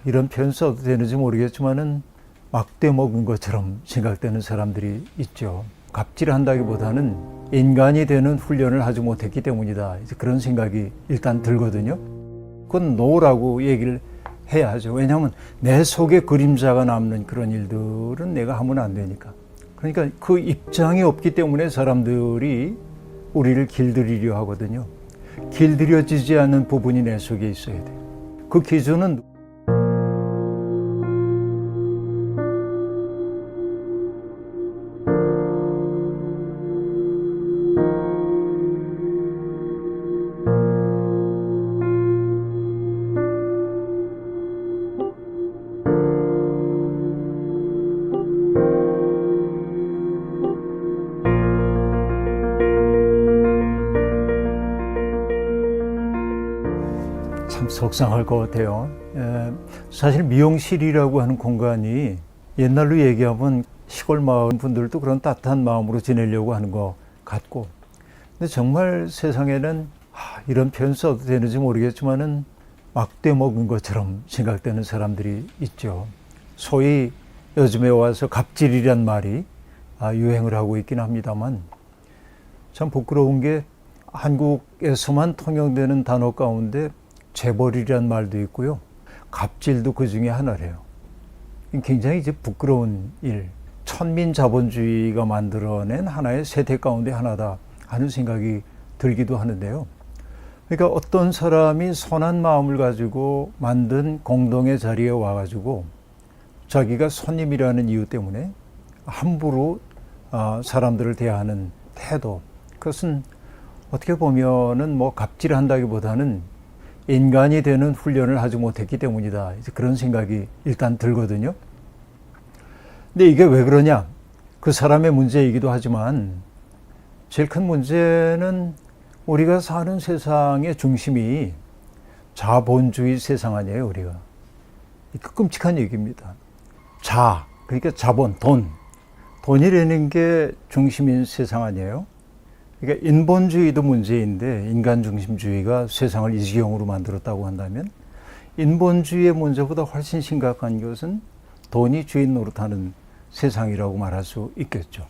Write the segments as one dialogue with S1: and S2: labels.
S1: 이런 표현 써도 되는지 모르겠지만은 막대 먹은 것처럼 생각되는 사람들이 있죠. 갑질한다기보다는 인간이 되는 훈련을 하지 못했기 때문이다. 이제 그런 생각이 일단 들거든요. 그건 노라고 얘기를 해야 하죠. 왜냐하면 내 속에 그림자가 남는 그런 일들은 내가 하면 안 되니까. 그러니까 그 입장이 없기 때문에 사람들이 우리를 길들이려 하거든요. 길들여지지 않는 부분이 내 속에 있어야 돼요. 그 기준은 참 속상할 것 같아요. 사실 미용실이라고 하는 공간이 옛날로 얘기하면 시골 마을 분들도 그런 따뜻한 마음으로 지내려고 하는 것 같고, 근데 정말 세상에는 이런 표현 써도 되는지 모르겠지만은 막대 먹은 것처럼 생각되는 사람들이 있죠. 소위 요즘에 와서 갑질이란 말이 유행을 하고 있긴 합니다만, 참 부끄러운 게 한국에서만 통용되는 단어 가운데 재벌이란 말도 있고요. 갑질도 그 중에 하나래요. 굉장히 이제 부끄러운 일, 천민자본주의가 만들어낸 하나의 세태 가운데 하나다 하는 생각이 들기도 하는데요. 그러니까 어떤 사람이 선한 마음을 가지고 만든 공동의 자리에 와가지고 자기가 손님이라는 이유 때문에 함부로 사람들을 대하는 태도, 그것은 어떻게 보면은 뭐 갑질한다기보다는 인간이 되는 훈련을 하지 못했기 때문이다. 이제 그런 생각이 일단 들거든요. 근데 이게 왜 그러냐? 그 사람의 문제이기도 하지만 제일 큰 문제는 우리가 사는 세상의 중심이 자본주의 세상 아니에요, 우리가. 끔찍한 얘기입니다. 그러니까 자본, 돈이라는 게 중심인 세상 아니에요? 그러니까 인본주의도 문제인데 인간 중심주의가 세상을 이 지경으로 만들었다고 한다면 인본주의의 문제보다 훨씬 심각한 것은 돈이 주인 노릇하는 세상이라고 말할 수 있겠죠.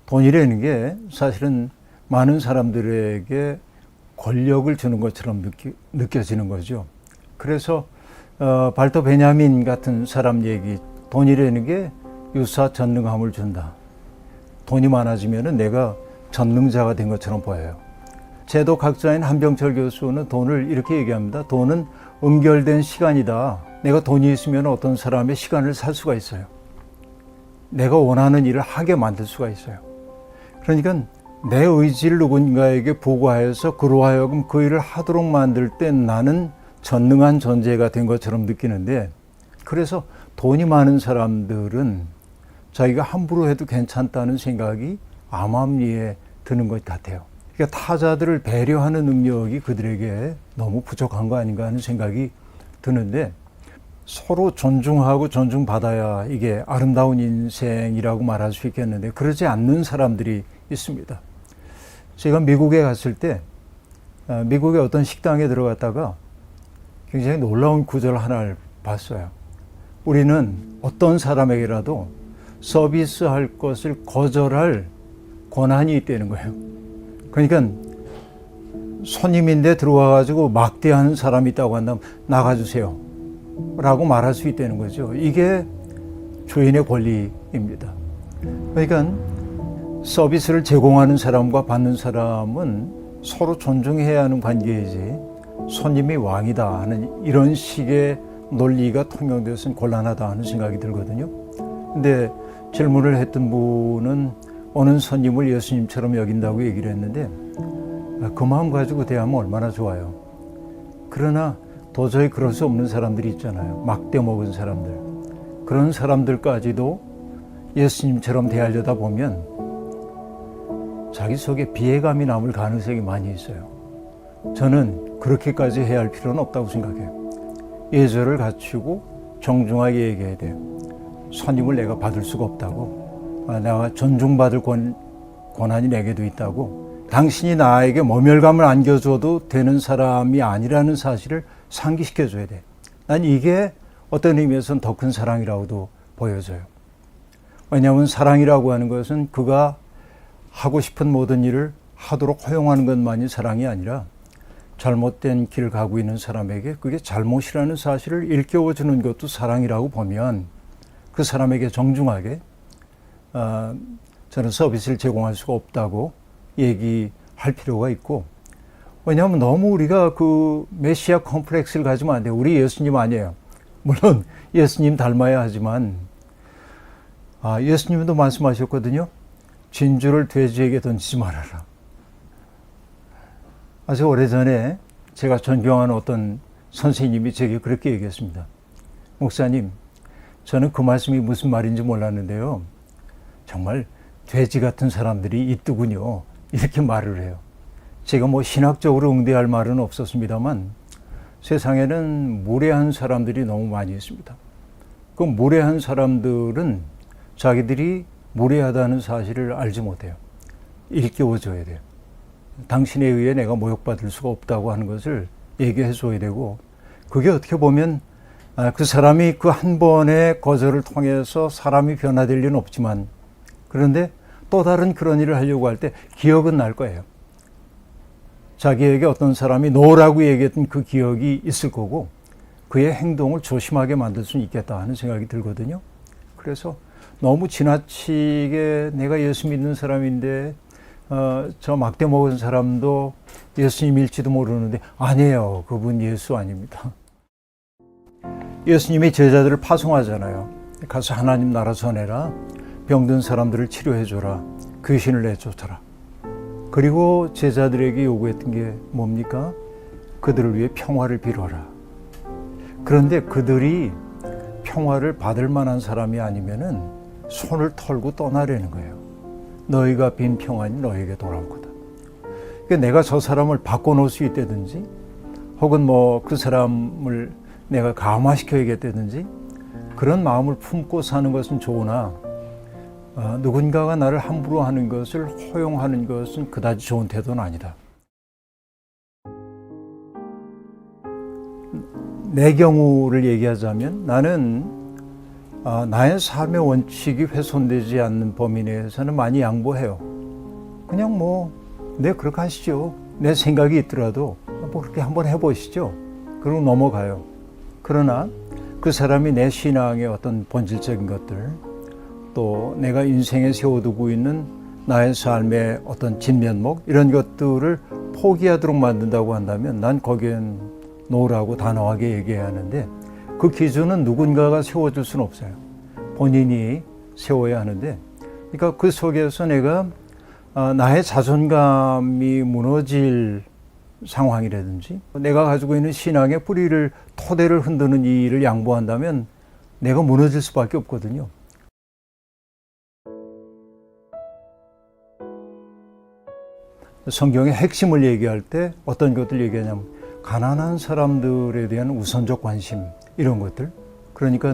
S1: 돈이라는 게 사실은 많은 사람들에게 권력을 주는 것처럼 느껴지는 거죠. 그래서 발터 베냐민 같은 사람 얘기, 돈이라는 게 유사 전능함을 준다. 돈이 많아지면은 내가 전능자가 된 것처럼 보여요. 제도학자인 한병철 교수는 돈을 이렇게 얘기합니다. 돈은 응결된 시간이다. 내가 돈이 있으면 어떤 사람의 시간을 살 수가 있어요. 내가 원하는 일을 하게 만들 수가 있어요. 그러니까 내 의지를 누군가에게 부과해서 그로 하여금 그 일을 하도록 만들 때 나는 전능한 존재가 된 것처럼 느끼는데, 그래서 돈이 많은 사람들은 자기가 함부로 해도 괜찮다는 생각이 암암리에 드는 것 같아요. 그러니까 타자들을 배려하는 능력이 그들에게 너무 부족한 거 아닌가 하는 생각이 드는데, 서로 존중하고 존중받아야 이게 아름다운 인생이라고 말할 수 있겠는데 그러지 않는 사람들이 있습니다. 제가 미국에 갔을 때 미국의 어떤 식당에 들어갔다가 굉장히 놀라운 구절 하나를 봤어요. 우리는 어떤 사람에게라도 서비스할 것을 거절할 권한이 있다는 거예요. 그러니까 손님인데 들어와가지고 막대하는 사람이 있다고 한다면 나가주세요 라고 말할 수 있다는 거죠. 이게 주인의 권리입니다. 그러니까 서비스를 제공하는 사람과 받는 사람은 서로 존중해야 하는 관계이지 손님이 왕이다 하는 이런 식의 논리가 통용되어서는 곤란하다 하는 생각이 들거든요. 근데 질문을 했던 분은 오는 손님을 예수님처럼 여긴다고 얘기를 했는데 그 마음 가지고 대하면 얼마나 좋아요. 그러나 도저히 그럴 수 없는 사람들이 있잖아요. 막대 먹은 사람들. 그런 사람들까지도 예수님처럼 대하려다 보면 자기 속에 비애감이 남을 가능성이 많이 있어요. 저는 그렇게까지 해야 할 필요는 없다고 생각해요. 예절을 갖추고 정중하게 얘기해야 돼요. 손님을 내가 받을 수가 없다고. 내가 존중받을 권한이 내게도 있다고. 당신이 나에게 모멸감을 안겨줘도 되는 사람이 아니라는 사실을 상기시켜줘야 돼. 난 이게 어떤 의미에서는 더 큰 사랑이라고도 보여져요. 왜냐하면 사랑이라고 하는 것은 그가 하고 싶은 모든 일을 하도록 허용하는 것만이 사랑이 아니라 잘못된 길을 가고 있는 사람에게 그게 잘못이라는 사실을 일깨워주는 것도 사랑이라고 보면 그 사람에게 정중하게 저는 서비스를 제공할 수가 없다고 얘기할 필요가 있고, 왜냐하면 너무 우리가 그 메시아 컴플렉스를 가지면 안 돼요. 우리 예수님 아니에요. 물론 예수님 닮아야 하지만 예수님도 말씀하셨거든요. 진주를 돼지에게 던지지 말아라. 아주 오래전에 제가 존경하는 어떤 선생님이 제게 그렇게 얘기했습니다. 목사님, 저는 그 말씀이 무슨 말인지 몰랐는데요. 정말 돼지 같은 사람들이 있더군요. 이렇게 말을 해요. 제가 뭐 신학적으로 응대할 말은 없었습니다만 세상에는 무례한 사람들이 너무 많이 있습니다. 그 무례한 사람들은 자기들이 무례하다는 사실을 알지 못해요. 일깨워줘야 돼요. 당신에 의해 내가 모욕받을 수가 없다고 하는 것을 얘기해 줘야 되고, 그게 어떻게 보면 그 사람이 그 한 번의 거절을 통해서 사람이 변화될 리는 없지만, 그런데 또 다른 그런 일을 하려고 할 때 기억은 날 거예요. 자기에게 어떤 사람이 노라고 얘기했던 그 기억이 있을 거고 그의 행동을 조심하게 만들 수는 있겠다 하는 생각이 들거든요. 그래서 너무 지나치게 내가 예수 믿는 사람인데 저 막대 먹은 사람도 예수님일지도 모르는데 아니에요. 그분 예수 아닙니다. 예수님이 제자들을 파송하잖아요. 가서 하나님 나라 전해라. 병든 사람들을 치료해줘라. 귀신을 내쫓아라. 그리고 제자들에게 요구했던 게 뭡니까? 그들을 위해 평화를 빌어라. 그런데 그들이 평화를 받을 만한 사람이 아니면은 손을 털고 떠나려는 거예요. 너희가 빈 평안이 너에게 돌아올 거다. 그러니까 내가 저 사람을 바꿔놓을 수 있다든지, 혹은 뭐 그 사람을 내가 감화시켜야겠다든지, 그런 마음을 품고 사는 것은 좋으나 누군가가 나를 함부로 하는 것을 허용하는 것은 그다지 좋은 태도는 아니다. 내 경우를 얘기하자면 나는 나의 삶의 원칙이 훼손되지 않는 범위 내에서는 많이 양보해요. 그냥 네 그렇게 하시죠. 내 생각이 있더라도 그렇게 한번 해보시죠. 그리고 넘어가요. 그러나 그 사람이 내 신앙의 어떤 본질적인 것들, 또 내가 인생에 세워두고 있는 나의 삶의 어떤 진면목, 이런 것들을 포기하도록 만든다고 한다면 난 거기엔 노라고 단호하게 얘기해야 하는데, 그 기준은 누군가가 세워줄 수는 없어요. 본인이 세워야 하는데, 그러니까 그 속에서 내가 나의 자존감이 무너질 상황이라든지 내가 가지고 있는 신앙의 뿌리를, 토대를 흔드는 이 일을 양보한다면 내가 무너질 수밖에 없거든요. 성경의 핵심을 얘기할 때 어떤 것들 얘기하냐면 가난한 사람들에 대한 우선적 관심, 이런 것들. 그러니까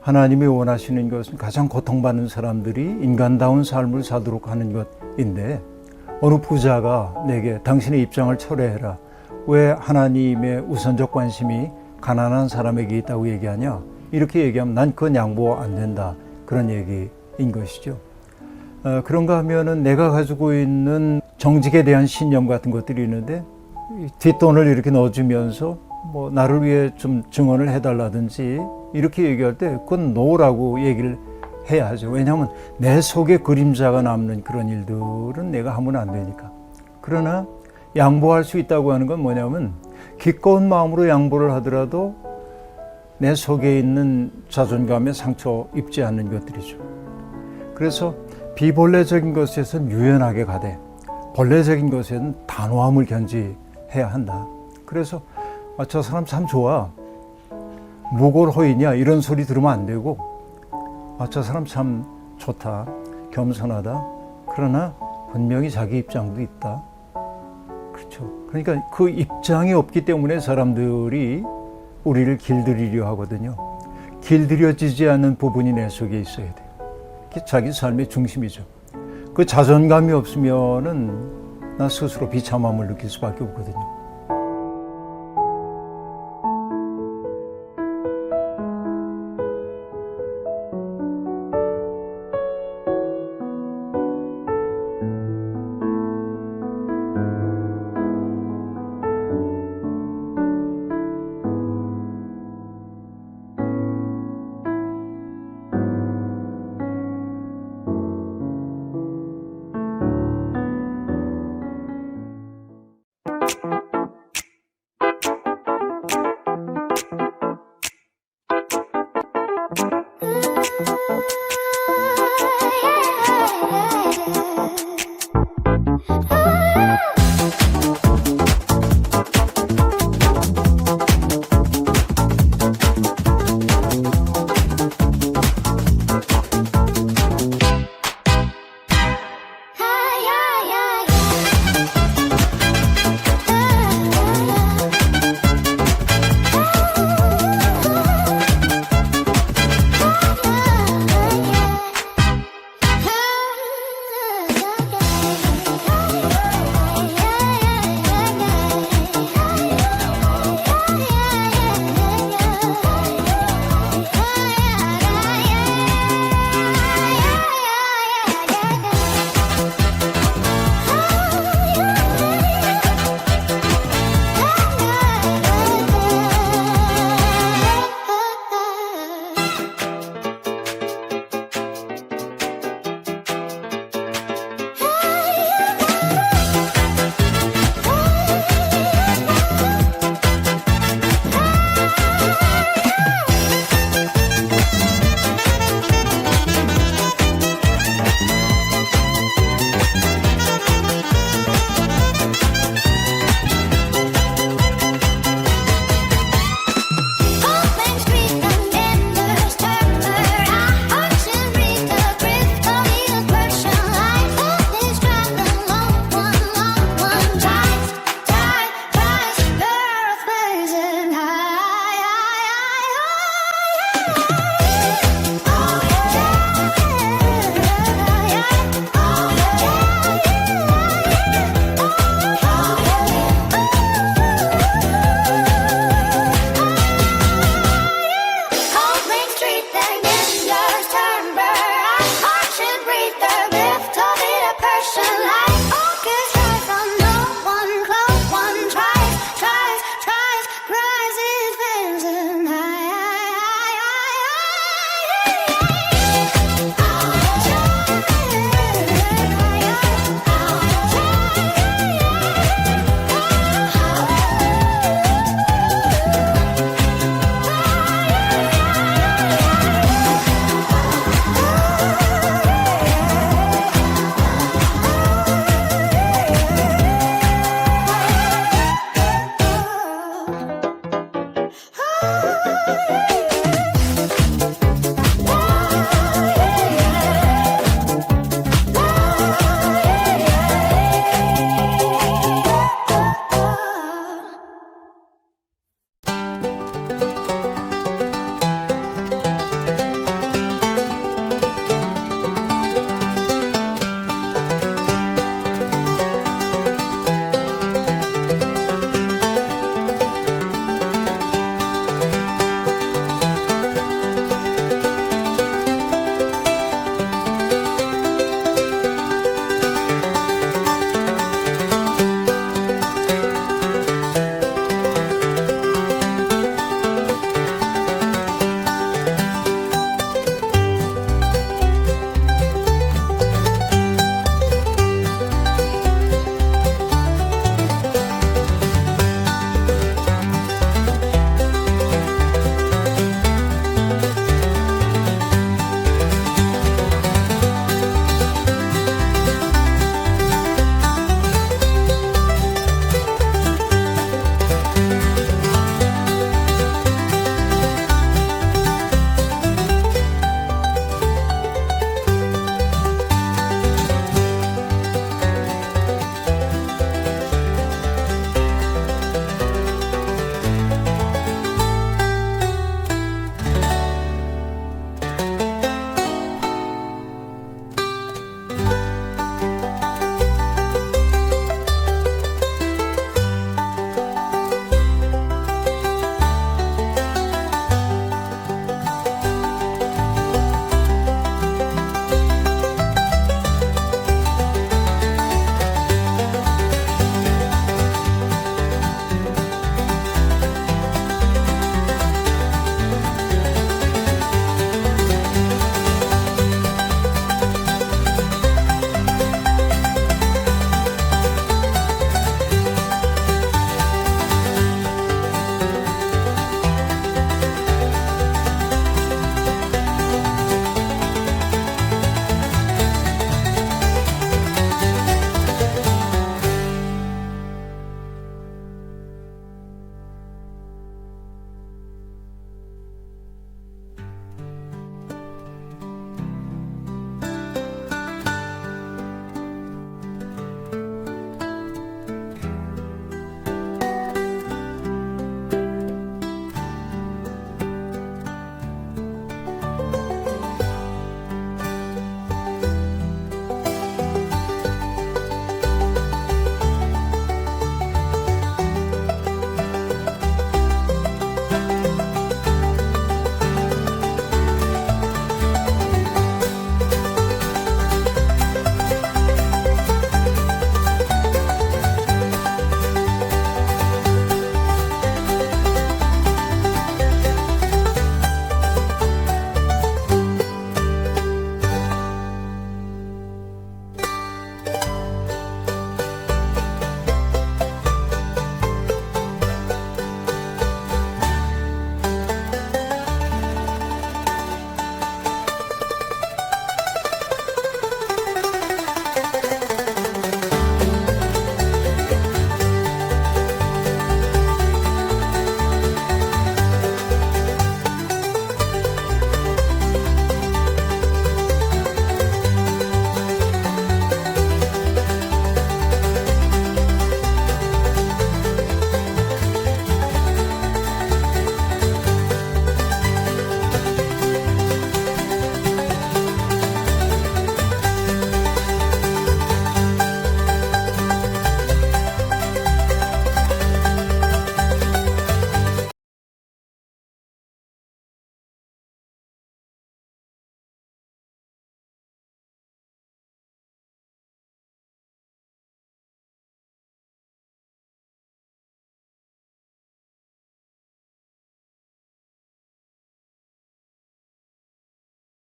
S1: 하나님이 원하시는 것은 가장 고통받는 사람들이 인간다운 삶을 사도록 하는 것인데, 어느 부자가 내게 당신의 입장을 철회해라. 왜 하나님의 우선적 관심이 가난한 사람에게 있다고 얘기하냐? 이렇게 얘기하면 난 그건 양보 안 된다. 그런 얘기인 것이죠. 그런가 하면은 내가 가지고 있는 정직에 대한 신념 같은 것들이 있는데 뒷돈을 이렇게 넣어주면서 나를 위해 좀 증언을 해달라든지 이렇게 얘기할 때 그건 노라고 얘기를 해야 하죠. 왜냐하면 내 속에 그림자가 남는 그런 일들은 내가 하면 안 되니까. 그러나 양보할 수 있다고 하는 건 뭐냐면 기꺼운 마음으로 양보를 하더라도 내 속에 있는 자존감에 상처 입지 않는 것들이죠. 그래서 비본래적인 것에서는 유연하게 가되 본래적인 것에는 단호함을 견지해야 한다. 그래서 저 사람 참 좋아, 무골호이냐 이런 소리 들으면 안 되고, 저 사람 참 좋다, 겸손하다, 그러나 분명히 자기 입장도 있다. 그렇죠. 그러니까 그 입장이 없기 때문에 사람들이 우리를 길들이려 하거든요. 길들여지지 않는 부분이 내 속에 있어야 돼요. 그게 자기 삶의 중심이죠. 그 자존감이 없으면은 나 스스로 비참함을 느낄 수밖에 없거든요.